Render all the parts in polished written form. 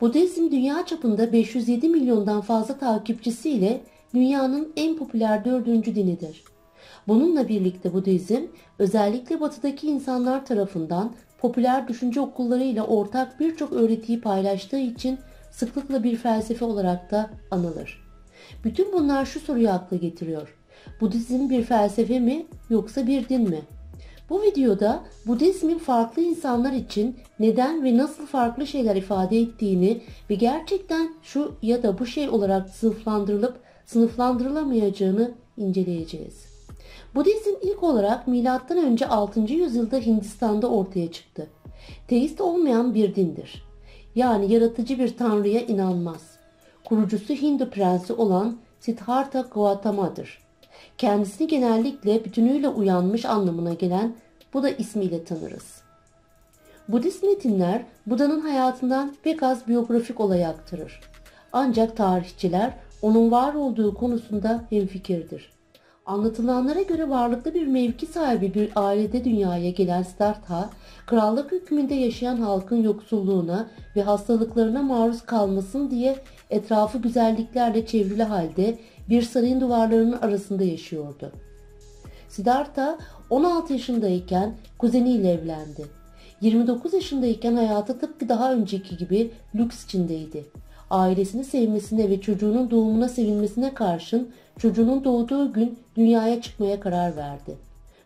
Budizm dünya çapında 507 milyondan fazla takipçisiyle dünyanın en popüler 4. dinidir. Bununla birlikte Budizm, özellikle batıdaki insanlar tarafından popüler düşünce okullarıyla ortak birçok öğretiyi paylaştığı için sıklıkla bir felsefe olarak da anılır. Bütün bunlar şu soruyu akla getiriyor: Budizm bir felsefe mi yoksa bir din mi? Bu videoda Budizmin farklı insanlar için neden ve nasıl farklı şeyler ifade ettiğini ve gerçekten şu ya da bu şey olarak sınıflandırılıp sınıflandırılamayacağını inceleyeceğiz. Budizm ilk olarak M.Ö. 6. yüzyılda Hindistan'da ortaya çıktı. Teist olmayan bir dindir. Yani yaratıcı bir tanrıya inanmaz. Kurucusu Hindu prensi olan Siddhartha Gautama'dır. Kendisini genellikle bütünüyle uyanmış anlamına gelen Buda ismiyle tanırız. Budist metinler Buda'nın hayatından pek az biyografik olay aktarır. Ancak tarihçiler onun var olduğu konusunda hemfikirdir. Anlatılanlara göre varlıklı bir mevki sahibi bir ailede dünyaya gelen Siddhartha, krallık hükmünde yaşayan halkın yoksulluğuna ve hastalıklarına maruz kalmasın diye etrafı güzelliklerle çevrili halde bir sarayın duvarlarının arasında yaşıyordu. Siddhartha 16 yaşındayken kuzeniyle evlendi. 29 yaşındayken hayatı tıpkı daha önceki gibi lüks içindeydi. Ailesini sevmesine ve çocuğunun doğumuna sevinmesine karşın çocuğunun doğduğu gün dünyaya çıkmaya karar verdi.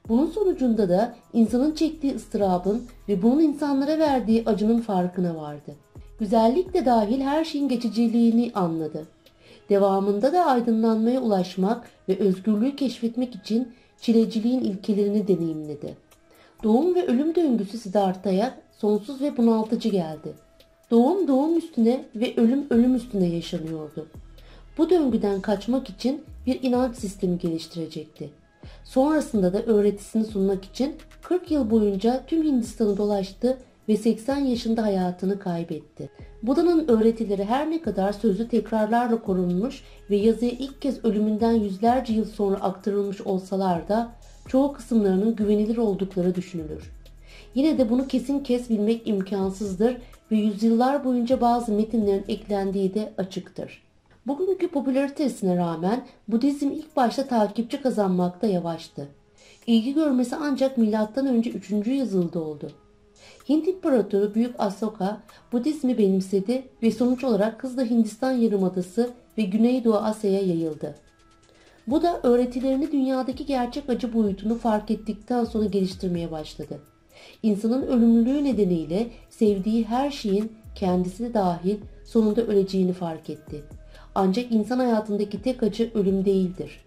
Bunun sonucunda da insanın çektiği ıstırabın ve bunun insanlara verdiği acının farkına vardı. Güzellik de dahil her şeyin geçiciliğini anladı. Devamında da aydınlanmaya ulaşmak ve özgürlüğü keşfetmek için çileciliğin ilkelerini deneyimledi. Doğum ve ölüm döngüsü Siddhartha'ya sonsuz ve bunaltıcı geldi. Doğum üstüne ve ölüm üstüne yaşanıyordu. Bu döngüden kaçmak için bir inanç sistemi geliştirecekti. Sonrasında da öğretisini sunmak için 40 yıl boyunca tüm Hindistan'ı dolaştı ve 80 yaşında hayatını kaybetti. Buda'nın öğretileri her ne kadar sözlü tekrarlarla korunmuş ve yazıya ilk kez ölümünden yüzlerce yıl sonra aktarılmış olsalar da çoğu kısımlarının güvenilir oldukları düşünülür. Yine de bunu kesin bilmek imkansızdır ve yüzyıllar boyunca bazı metinlerin eklendiği de açıktır. Bugünkü popülaritesine rağmen Budizm ilk başta takipçi kazanmakta yavaştı. İlgi görmesi ancak M.Ö. 3. yüzyılda oldu. Hint İmparatoru Büyük Asoka Budizmi benimsedi ve sonuç olarak hızla Hindistan Yarımadası ve Güneydoğu Asya'ya yayıldı. Buda öğretilerini dünyadaki gerçek acı boyutunu fark ettikten sonra geliştirmeye başladı. İnsanın ölümlülüğü nedeniyle sevdiği her şeyin kendisi de dahil sonunda öleceğini fark etti. Ancak insan hayatındaki tek acı ölüm değildir.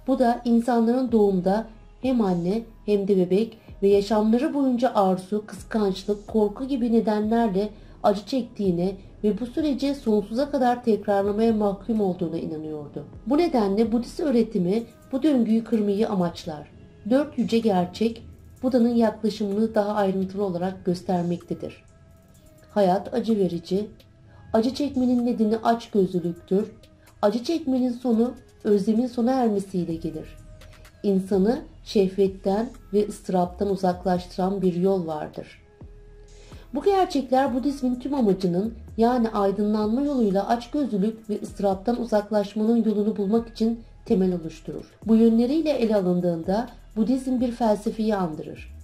Buda insanların doğumda hem anne hem de bebek ve yaşamları boyunca arzu, kıskançlık, korku gibi nedenlerle acı çektiğine ve bu süreci sonsuza kadar tekrarlamaya mahkum olduğuna inanıyordu. Bu nedenle Budist öğretimi bu döngüyü kırmayı amaçlar. 4 yüce gerçek Buda'nın yaklaşımını daha ayrıntılı olarak göstermektedir. Hayat acı verici, acı çekmenin nedeni açgözlülüktür. Acı çekmenin sonu özlemin sona ermesiyle gelir. İnsanı şehvetten ve ıstıraptan uzaklaştıran bir yol vardır. Bu gerçekler Budizmin tüm amacının, yani aydınlanma yoluyla açgözlülük ve ıstıraptan uzaklaşmanın yolunu bulmak için temel oluşturur. Bu yönleriyle ele alındığında Budizm bir felsefeyi andırır.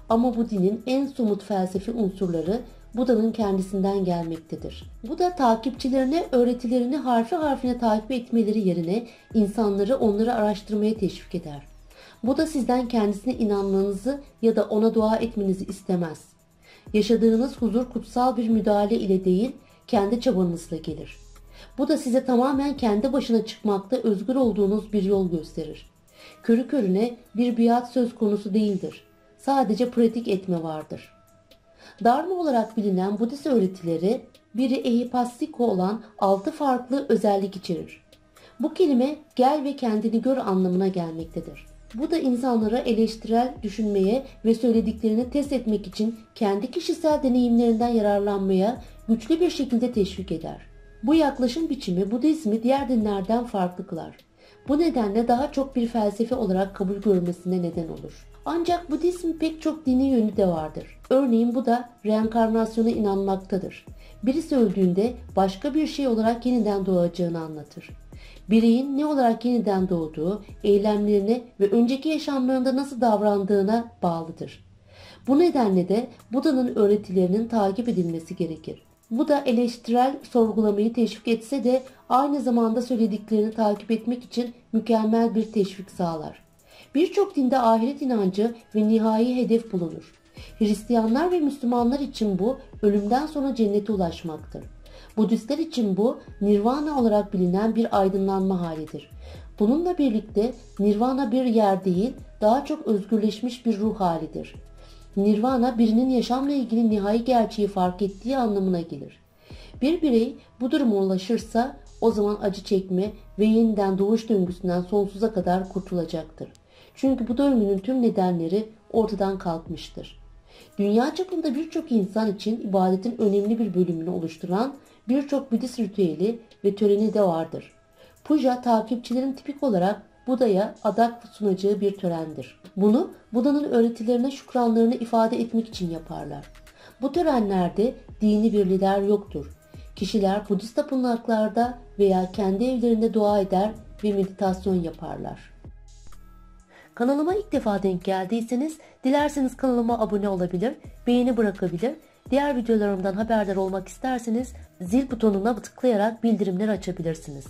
Ama bu dinin en somut felsefi unsurları Buda'nın kendisinden gelmektedir. Buda takipçilerine öğretilerini harfi harfine takip etmeleri yerine insanları onları araştırmaya teşvik eder. Buda sizden kendisine inanmanızı ya da ona dua etmenizi istemez. Yaşadığınız huzur kutsal bir müdahale ile değil, kendi çabanızla gelir. Buda size tamamen kendi başına çıkmakta özgür olduğunuz bir yol gösterir. Körü körüne bir biat söz konusu değildir. Sadece pratik etme vardır. Dharma olarak bilinen Budist öğretileri biri ehipastiko olan 6 farklı özellik içerir. Bu kelime gel ve kendini gör anlamına gelmektedir. Bu da insanlara eleştirel düşünmeye ve söylediklerini test etmek için kendi kişisel deneyimlerinden yararlanmaya güçlü bir şekilde teşvik eder. Bu yaklaşım biçimi Budizmi diğer dinlerden farklı kılar. Bu nedenle daha çok bir felsefe olarak kabul görmesine neden olur. Ancak Budizmin pek çok dini yönü de vardır. Örneğin Buda reenkarnasyona inanmaktadır. Birisi öldüğünde başka bir şey olarak yeniden doğacağını anlatır. Bireyin ne olarak yeniden doğduğu, eylemlerine ve önceki yaşamlarında nasıl davrandığına bağlıdır. Bu nedenle de Buda'nın öğretilerinin takip edilmesi gerekir. Buda eleştirel sorgulamayı teşvik etse de aynı zamanda söylediklerini takip etmek için mükemmel bir teşvik sağlar. Birçok dinde ahiret inancı ve nihai hedef bulunur. Hristiyanlar ve Müslümanlar için bu ölümden sonra cennete ulaşmaktır. Budistler için bu nirvana olarak bilinen bir aydınlanma halidir. Bununla birlikte nirvana bir yer değil, daha çok özgürleşmiş bir ruh halidir. Nirvana birinin yaşamla ilgili nihai gerçeği fark ettiği anlamına gelir. Bir birey bu duruma ulaşırsa o zaman acı çekme ve yeniden doğuş döngüsünden sonsuza kadar kurtulacaktır. Çünkü bu döngünün tüm nedenleri ortadan kalkmıştır. Dünya çapında birçok insan için ibadetin önemli bir bölümünü oluşturan birçok Budist ritüeli ve töreni de vardır. Puja takipçilerin tipik olarak Buda'ya adak sunacağı bir törendir. Bunu Buda'nın öğretilerine şükranlarını ifade etmek için yaparlar. Bu törenlerde dini bir lider yoktur. Kişiler Budist tapınaklarda veya kendi evlerinde dua eder ve meditasyon yaparlar. Kanalıma ilk defa denk geldiyseniz dilerseniz kanalıma abone olabilir, beğeni bırakabilir, diğer videolarımdan haberdar olmak isterseniz zil butonuna tıklayarak bildirimleri açabilirsiniz.